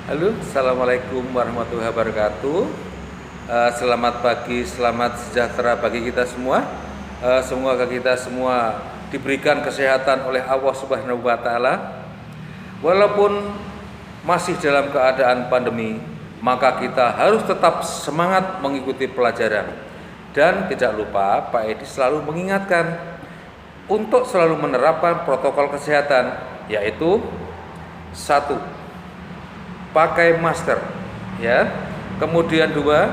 Halo, Assalamualaikum warahmatullahi wabarakatuh. Selamat pagi, selamat sejahtera bagi kita semua. Semoga kita semua diberikan kesehatan oleh Allah Subhanahu wa Ta'ala. Walaupun masih dalam keadaan pandemi, maka kita harus tetap semangat mengikuti pelajaran. Dan tidak lupa, Pak Edi selalu mengingatkan untuk selalu menerapkan protokol kesehatan, yaitu 1. Pakai masker, ya. Kemudian 2,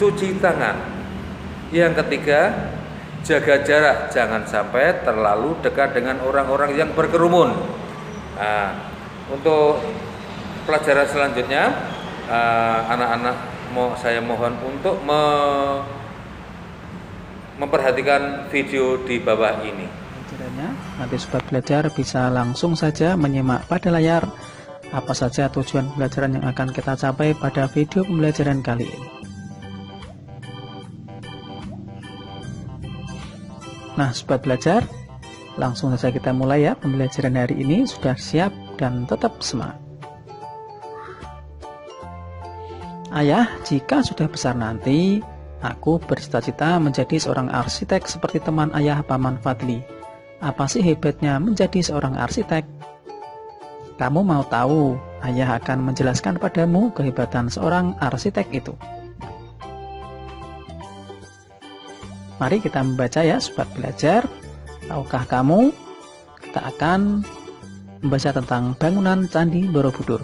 cuci tangan. Yang ketiga, jaga jarak, jangan sampai terlalu dekat dengan orang-orang yang berkerumun. Nah, untuk pelajaran selanjutnya, anak-anak saya mohon untuk memperhatikan video di bawah ini. Nanti sobat belajar bisa langsung saja menyimak pada layar apa saja tujuan pembelajaran yang akan kita capai pada video pembelajaran kali ini. Nah, sobat belajar, langsung saja kita mulai ya. Pembelajaran hari ini sudah siap dan tetap semangat. Ayah, jika sudah besar nanti, aku bercita-cita menjadi seorang arsitek seperti teman ayah Paman Fadli. Apa sih hebatnya menjadi seorang arsitek? Kamu mau tahu? Ayah akan menjelaskan padamu kehebatan seorang arsitek itu. Mari kita membaca ya, sobat belajar. Tahukah kamu? Kita akan membaca tentang bangunan Candi Borobudur.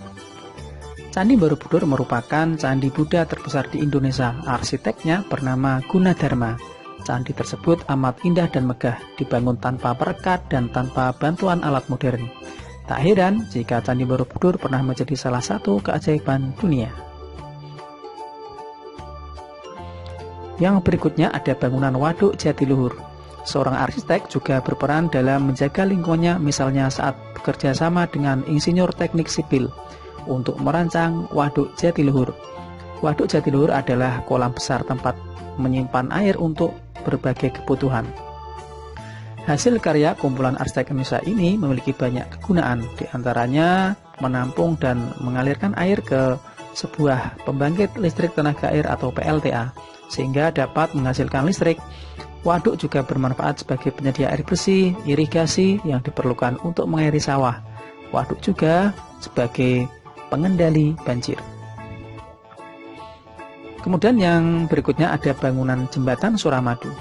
Candi Borobudur merupakan candi Buddha terbesar di Indonesia. Arsiteknya bernama Gunadarma. Candi tersebut amat indah dan megah, dibangun tanpa perekat dan tanpa bantuan alat modern. Tak heran jika Candi Borobudur pernah menjadi salah satu keajaiban dunia. Yang berikutnya ada bangunan Waduk Jatiluhur. Seorang arsitek juga berperan dalam menjaga lingkungannya, misalnya saat bekerja sama dengan insinyur teknik sipil untuk merancang Waduk Jatiluhur. Waduk Jatiluhur adalah kolam besar tempat menyimpan air untuk berbagai kebutuhan. Hasil karya kumpulan arsitek Indonesia ini memiliki banyak kegunaan, diantaranya menampung dan mengalirkan air ke sebuah pembangkit listrik tenaga air atau PLTA, sehingga dapat menghasilkan listrik. Waduk juga bermanfaat sebagai penyedia air bersih, irigasi yang diperlukan untuk mengairi sawah. Waduk juga sebagai pengendali banjir. Kemudian yang berikutnya ada bangunan Jembatan Suramadu.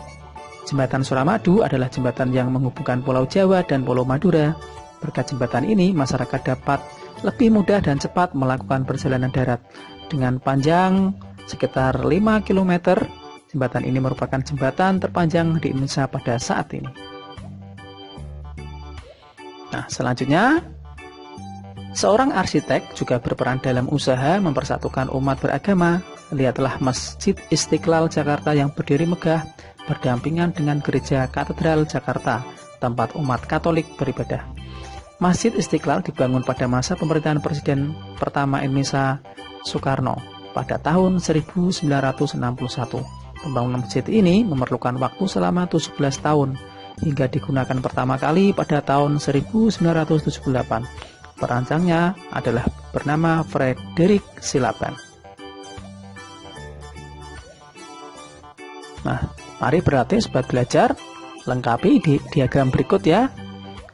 Jembatan Suramadu adalah jembatan yang menghubungkan Pulau Jawa dan Pulau Madura. Berkat jembatan ini, masyarakat dapat lebih mudah dan cepat melakukan perjalanan darat. Dengan panjang sekitar 5 km, jembatan ini merupakan jembatan terpanjang di Indonesia pada saat ini. Nah, selanjutnya, seorang arsitek juga berperan dalam usaha mempersatukan umat beragama. Lihatlah Masjid Istiqlal Jakarta yang berdiri megah berdampingan dengan Gereja Katedral Jakarta, tempat umat Katolik beribadah. Masjid Istiqlal dibangun pada masa pemerintahan Presiden pertama Indonesia Soekarno pada tahun 1961. Pembangunan masjid ini memerlukan waktu selama 17 tahun hingga digunakan pertama kali pada tahun 1978. Perancangnya adalah bernama Frederick Silaban. Nah, mari berlatih sobat belajar, lengkapi di diagram berikut ya.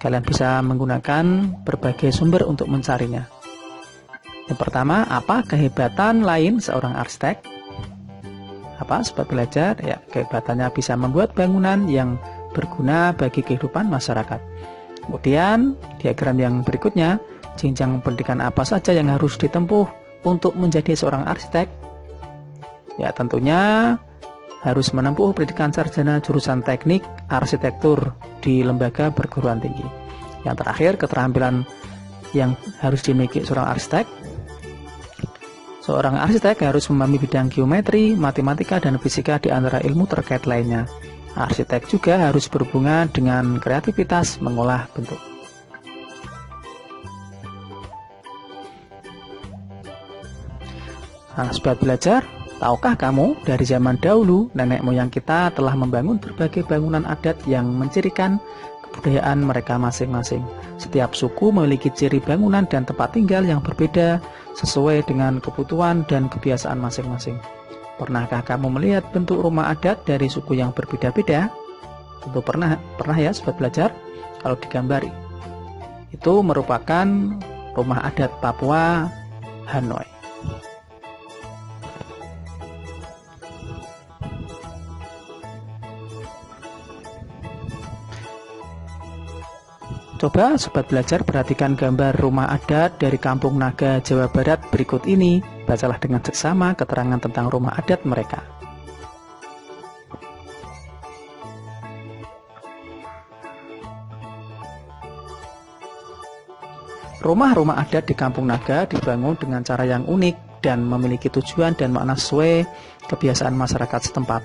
Kalian bisa menggunakan berbagai sumber untuk mencarinya. Yang pertama, apa kehebatan lain seorang arsitek? Apa sobat belajar? Ya, kehebatannya bisa membuat bangunan yang berguna bagi kehidupan masyarakat. Kemudian, diagram yang berikutnya, jenjang pendidikan apa saja yang harus ditempuh untuk menjadi seorang arsitek? Ya, tentunya harus menempuh pendidikan sarjana jurusan teknik arsitektur di lembaga perguruan tinggi. Yang terakhir, keterampilan yang harus dimiliki seorang arsitek. Seorang arsitek harus memahami bidang geometri, matematika, dan fisika di antara ilmu terkait lainnya. Arsitek juga harus berhubungan dengan kreativitas mengolah bentuk. Nah, sobat belajar, tahukah kamu, dari zaman dahulu, nenek moyang kita telah membangun berbagai bangunan adat yang mencirikan kebudayaan mereka masing-masing. Setiap suku memiliki ciri bangunan dan tempat tinggal yang berbeda, sesuai dengan kebutuhan dan kebiasaan masing-masing. Pernahkah kamu melihat bentuk rumah adat dari suku yang berbeda-beda? Tentu pernah ya sobat belajar. Kalau digambari, itu merupakan rumah adat Papua Hanoi. Coba sobat belajar perhatikan gambar rumah adat dari Kampung Naga, Jawa Barat berikut ini. Bacalah dengan seksama keterangan tentang rumah adat mereka. Rumah-rumah adat di Kampung Naga dibangun dengan cara yang unik dan memiliki tujuan dan makna sesuai kebiasaan masyarakat setempat.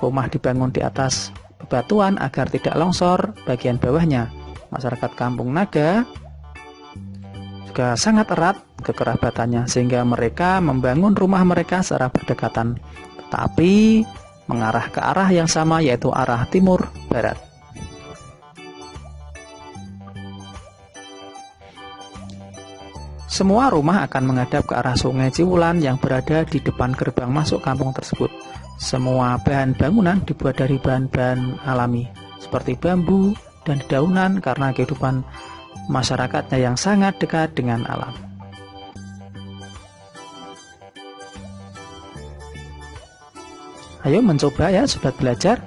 Rumah dibangun di atas bebatuan agar tidak longsor bagian bawahnya. Masyarakat Kampung Naga juga sangat erat kekerabatannya, sehingga mereka membangun rumah mereka secara berdekatan, tetapi mengarah ke arah yang sama, yaitu arah timur barat. Semua rumah akan menghadap ke arah Sungai Ciwulan yang berada di depan gerbang masuk kampung tersebut. Semua bahan bangunan dibuat dari bahan-bahan alami, seperti bambu dan dedaunan, karena kehidupan masyarakatnya yang sangat dekat dengan alam. Ayo mencoba ya sobat belajar.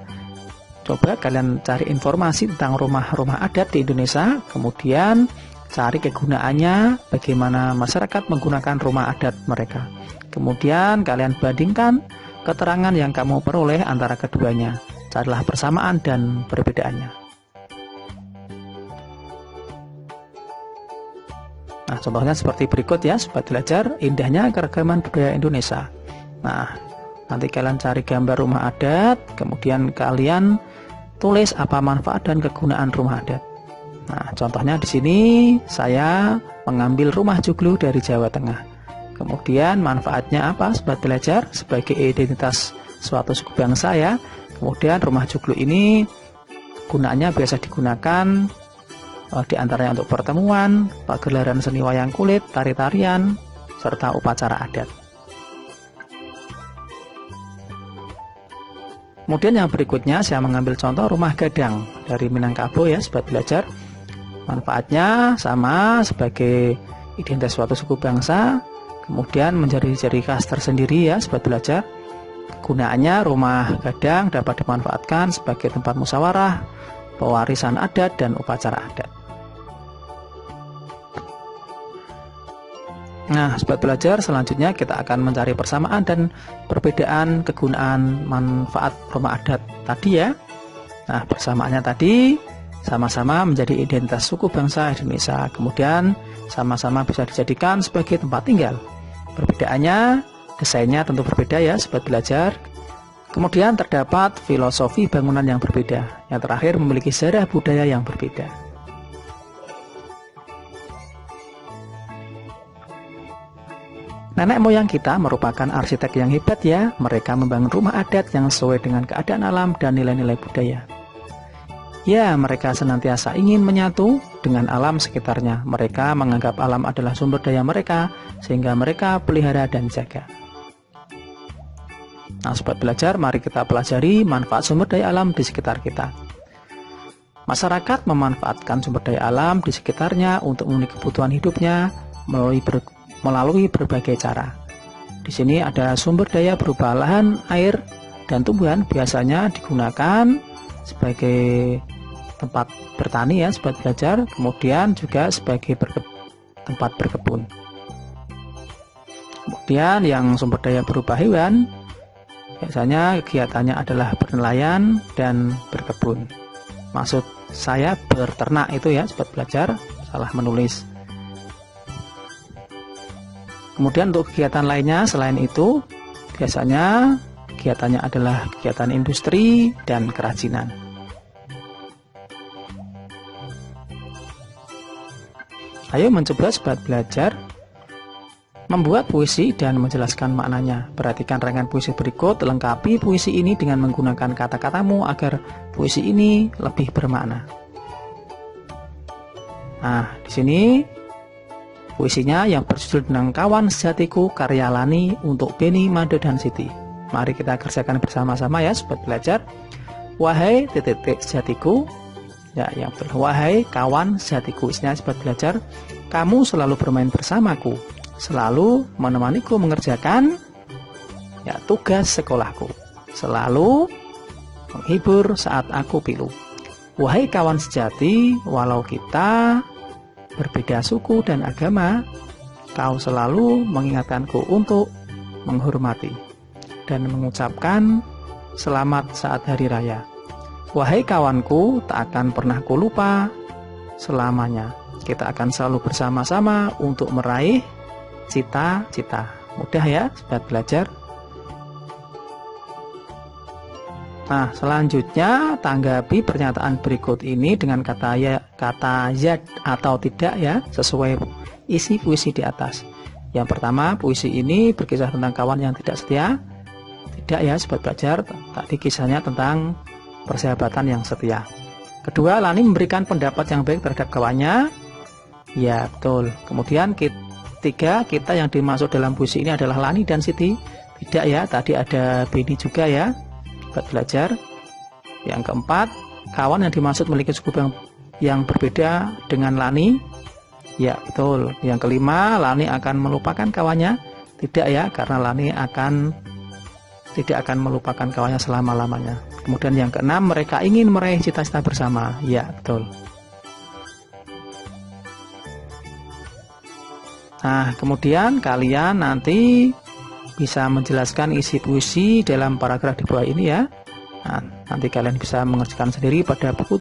Coba kalian cari informasi tentang rumah-rumah adat di Indonesia, kemudian cari kegunaannya, bagaimana masyarakat menggunakan rumah adat mereka. Kemudian kalian bandingkan keterangan yang kamu peroleh antara keduanya. Carilah persamaan dan perbedaannya. Nah, contohnya seperti berikut ya sobat belajar, indahnya keragaman budaya Indonesia. Nah, nanti kalian cari gambar rumah adat, kemudian kalian tulis apa manfaat dan kegunaan rumah adat. Nah, contohnya di sini saya mengambil rumah joglo dari Jawa Tengah. Kemudian manfaatnya apa sobat belajar? Sebagai identitas suatu suku bangsa ya. Kemudian rumah joglo ini gunaannya biasa digunakan di antaranya untuk pertemuan, pagelaran seni wayang kulit, tari-tarian, serta upacara adat. Kemudian yang berikutnya saya mengambil contoh rumah gadang dari Minangkabau ya sobat belajar. Manfaatnya sama sebagai identitas suatu suku bangsa, kemudian menjadi ciri khas tersendiri ya sobat belajar. Gunaannya rumah gadang dapat dimanfaatkan sebagai tempat musyawarah, pewarisan adat, dan upacara adat. Nah, sobat belajar, selanjutnya kita akan mencari persamaan dan perbedaan kegunaan manfaat rumah adat tadi ya. Nah, persamaannya tadi sama-sama menjadi identitas suku bangsa Indonesia, kemudian sama-sama bisa dijadikan sebagai tempat tinggal. Perbedaannya, desainnya tentu berbeda ya sobat belajar. Kemudian terdapat filosofi bangunan yang berbeda. Yang terakhir, memiliki sejarah budaya yang berbeda. Nenek moyang kita merupakan arsitek yang hebat ya. Mereka membangun rumah adat yang sesuai dengan keadaan alam dan nilai-nilai budaya. Ya, mereka senantiasa ingin menyatu dengan alam sekitarnya. Mereka menganggap alam adalah sumber daya mereka, sehingga mereka pelihara dan jaga. Nah, sobat belajar, mari kita pelajari manfaat sumber daya alam di sekitar kita. Masyarakat memanfaatkan sumber daya alam di sekitarnya untuk memenuhi kebutuhan hidupnya melalui berbagai cara. Di sini ada sumber daya berupa lahan, air, dan tumbuhan biasanya digunakan sebagai tempat bertani ya sobat belajar, kemudian juga sebagai tempat berkebun. Kemudian yang sumber daya berupa hewan, biasanya kegiatannya adalah bernelayan dan berkebun. Maksud saya berternak itu ya sobat belajar, salah menulis. Kemudian untuk kegiatan lainnya selain itu, biasanya kegiatannya adalah kegiatan industri dan kerajinan. Ayo mencoba sobat belajar membuat puisi dan menjelaskan maknanya. Perhatikan rangkaian puisi berikut, lengkapi puisi ini dengan menggunakan kata-katamu agar puisi ini lebih bermakna. Nah, di sini Puisinya yang berjudul dengan Kawan Sejatiku karya Lani untuk Beni, Made, dan Siti. Mari kita kerjakan bersama-sama ya sobat belajar. Wahai titik sejatiku, ya yang betul. Wahai kawan sejatiku, isinya sobat belajar, kamu selalu bermain bersamaku, selalu menemaniku mengerjakan ya tugas sekolahku, selalu menghibur saat aku pilu. Wahai kawan sejati, walau kita berbeda suku dan agama, kau selalu mengingatkanku untuk menghormati dan mengucapkan selamat saat hari raya. Wahai kawanku, tak akan pernah ku lupa selamanya. Kita akan selalu bersama-sama untuk meraih cita-cita. Mudah ya, sobat belajar. Nah, selanjutnya tanggapi pernyataan berikut ini dengan kata ya atau tidak ya, sesuai isi puisi di atas. Yang pertama, puisi ini berkisah tentang kawan yang tidak setia. Tidak ya, sobat belajar. Tadi kisahnya tentang persahabatan yang setia. Kedua, Lani memberikan pendapat yang baik terhadap kawannya. Ya, betul. Kemudian ketiga, kita yang dimaksud dalam puisi ini adalah Lani dan Siti. Tidak ya, tadi ada Beni juga ya, sobat belajar. Yang keempat, kawan yang dimaksud memiliki suku yang berbeda dengan Lani. Ya, betul. Yang kelima, Lani akan melupakan kawannya. Tidak ya, karena Lani tidak akan melupakan kawannya selama-lamanya. Kemudian yang keenam, mereka ingin meraih cita-cita bersama. Ya, betul. Nah, kemudian kalian nanti bisa menjelaskan isi puisi dalam paragraf di bawah ini ya. Nah, nanti kalian bisa mengerjakan sendiri pada buku